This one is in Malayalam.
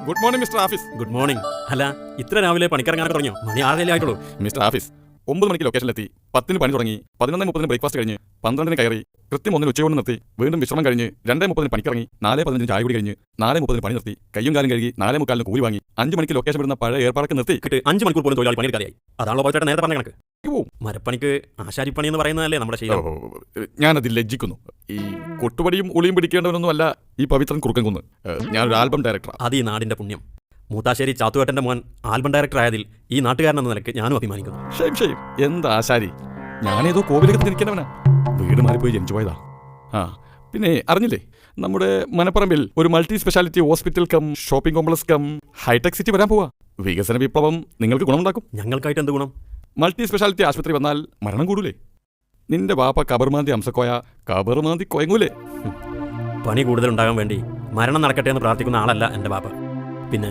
Good morning mister office. Good morning. അല്ല, ഇത്ര രാവിലെ പണിക്കിറങ്ങാനൊക്കെ തുടങ്ങിയോ? മണി 6 ആയിട്ടുള്ളൂ. മിസ്റ്റർ ആഫീസ്, 9 മണിക്ക് ലൊക്കേഷനിലെത്തി, 10 പണി തുടങ്ങി, 11:30 ബ്രേക്ക്ഫാസ്റ്റ് കഴിഞ്ഞ്, 12 കയറി, കൃത്യം 1 ഉച്ചയോട് നിർത്തി, വീണ്ടും വിശ്രമം കഴിഞ്ഞ് 2:30 പണിക്കിറങ്ങി, 4:15 ചായ കൂടി കഴിഞ്ഞ്, 4:30 പണി നിർത്തി, കയ്യും കാലും കഴുകി 4:45 കൂലി വാങ്ങി, 5 മണിക്ക് ലൊക്കേഷൻ വിടുന്ന പഴയ ഏർപ്പാടൊക്കെ നിർത്തി 5 മണിക്കൂർ പോലും തൊഴിലാളി പണിയെടുക്കാതെയായി. അതാണല്ലോ പോയിട്ട് നേരത്തെ പറഞ്ഞ കണക്ക്. മരപ്പണിക്ക് ആശാരിപ്പണി എന്ന് പറയുന്നതല്ലേ നമ്മുടെ ശീലം. ഞാനതിൽ ലജ്ജിക്കുന്നു. ഈ കൊട്ടുപടിയും ഉളിയും പിടിക്കേണ്ടവനൊന്നുമല്ല ഈ പവിത്രൻ കുറുക്കൻകുന്ന്. ഞാനൊരു ആൽബം ഡയറക്ടറാണ്. അത് ഈ നാടിന്റെ പുണ്യം. മൂത്താശ്ശേരി ചാത്തുവേട്ടന്റെ മോൻ ആൽബം ഡയറക്ടർ ആയതിൽ ഈ നാട്ടുകാരനെന്ന നിലയ്ക്ക് ഞാനും അഭിമാനിക്കുന്നു. ഷെയ്ം എന്താ ആശാരി, ഞാനേതോ കോവിലകത്ത് നിൽക്കുന്നവനാ, വീട് മാറിപ്പോയി ജനിച്ചു പോയതാ. പിന്നെ അറിഞ്ഞില്ലേ, നമ്മുടെ മനപ്പറമ്പിൽ ഒരു multi speciality hospital cum shopping complex cum high tech city വരാൻ പോവാ. വികസന വിപ്ലവം നിങ്ങൾക്ക് ഗുണമുണ്ടാക്കും. ഞങ്ങൾക്കായിട്ട് എന്ത് ഗുണം? മൾട്ടി സ്പെഷ്യാലിറ്റി ആശുപത്രി വന്നാൽ മരണം കൂടൂലേ? നിന്റെ വാപ്പ കബർമാന്തി അംസക്കോയ കബർമാന്തി കൊയങ്ങൂലേ? പണി കൂടുതൽ ഉണ്ടാകാൻ വേണ്ടി മരണം നടക്കട്ടെ എന്ന് പ്രാർത്ഥിക്കുന്ന ആളല്ല എൻ്റെ ബാപ്പ. പിന്നെ